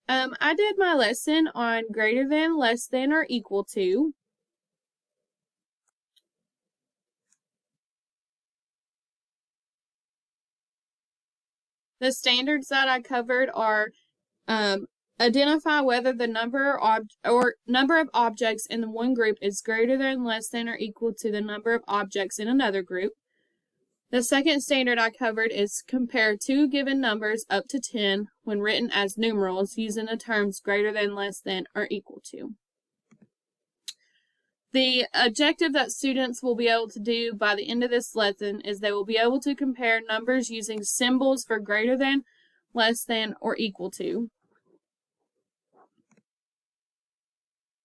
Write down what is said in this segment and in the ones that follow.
I did my lesson on greater than, less than, or equal to. The standards that I covered are identify whether the number of objects in the one group is greater than, less than, or equal to the number of objects in another group. The second standard I covered is compare two given numbers up to 10 when written as numerals using the terms greater than, less than, or equal to. The objective that students will be able to do by the end of this lesson is they will be able to compare numbers using symbols for greater than, less than, or equal to.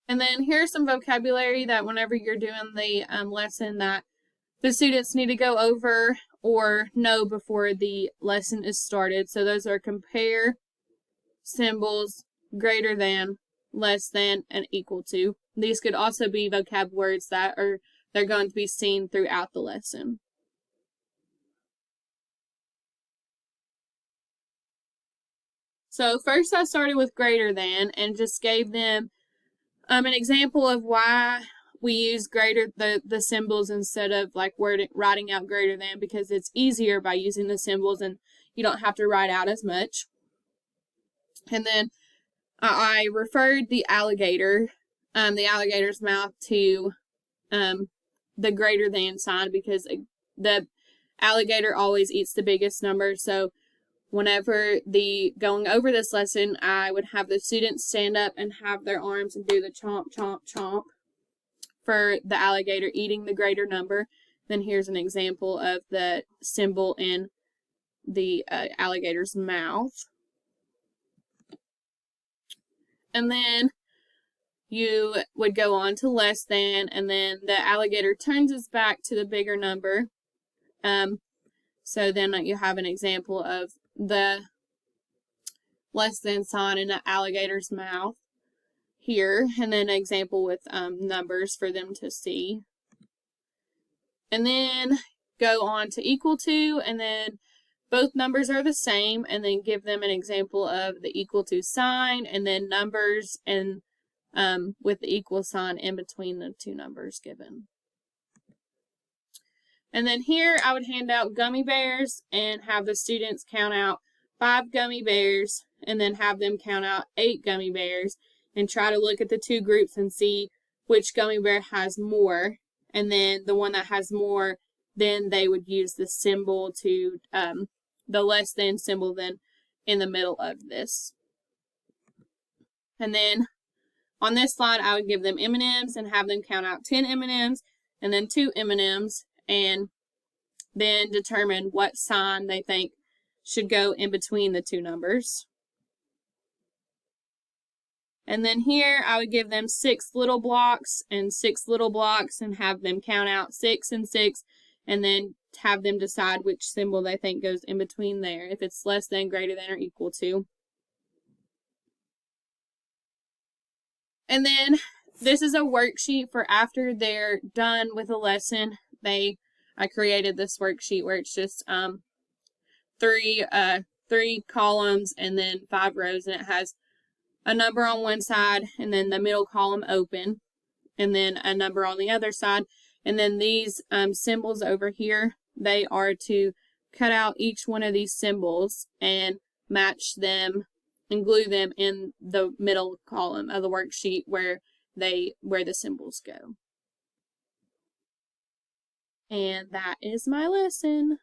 And then here's some vocabulary that whenever you're doing the lesson that the students need to go over or know before the lesson is started. So those are compare, symbols, greater than, less than, and equal to. These could also be vocab words that they're going to be seen throughout the lesson. So first I started with greater than and just gave them an example of why we use the symbols instead of like writing out greater than, because it's easier by using the symbols and you don't have to write out as much. And then I referred the alligator's mouth to the greater than sign because the alligator always eats the biggest number. So whenever going over this lesson, I would have the students stand up and have their arms and do the chomp, chomp, chomp for the alligator eating the greater number. Then here's an example of the symbol in the alligator's mouth. And then you would go on to less than, and then the alligator turns its back to the bigger number. So then you have an example of the less than sign in the alligator's mouth here, and then an example with numbers for them to see. And then go on to equal to, and then both numbers are the same, and then give them an example of the equal to sign, and then numbers and with the equal sign in between the two numbers given. And then here I would hand out gummy bears and have the students count out 5 gummy bears and then have them count out 8 gummy bears and try to look at the two groups and see which gummy bear has more. And then the one that has more, then they would use the symbol to, the less than symbol then in the middle of this. And then on this slide, I would give them M&Ms and have them count out 10 M&Ms and then 2 M&Ms and then determine what sign they think should go in between the two numbers. And then here I would give them 6 little blocks and 6 little blocks and have them count out 6 and 6 and then have them decide which symbol they think goes in between there, if it's less than, greater than, or equal to. And then this is a worksheet for after they're done with a lesson. I created this worksheet where it's just 3 columns and then 5 rows, and it has a number on one side and then the middle column open and then a number on the other side. And then these symbols over here, they are to cut out each one of these symbols and match them and glue them in the middle column of the worksheet where the symbols go. And that is my lesson.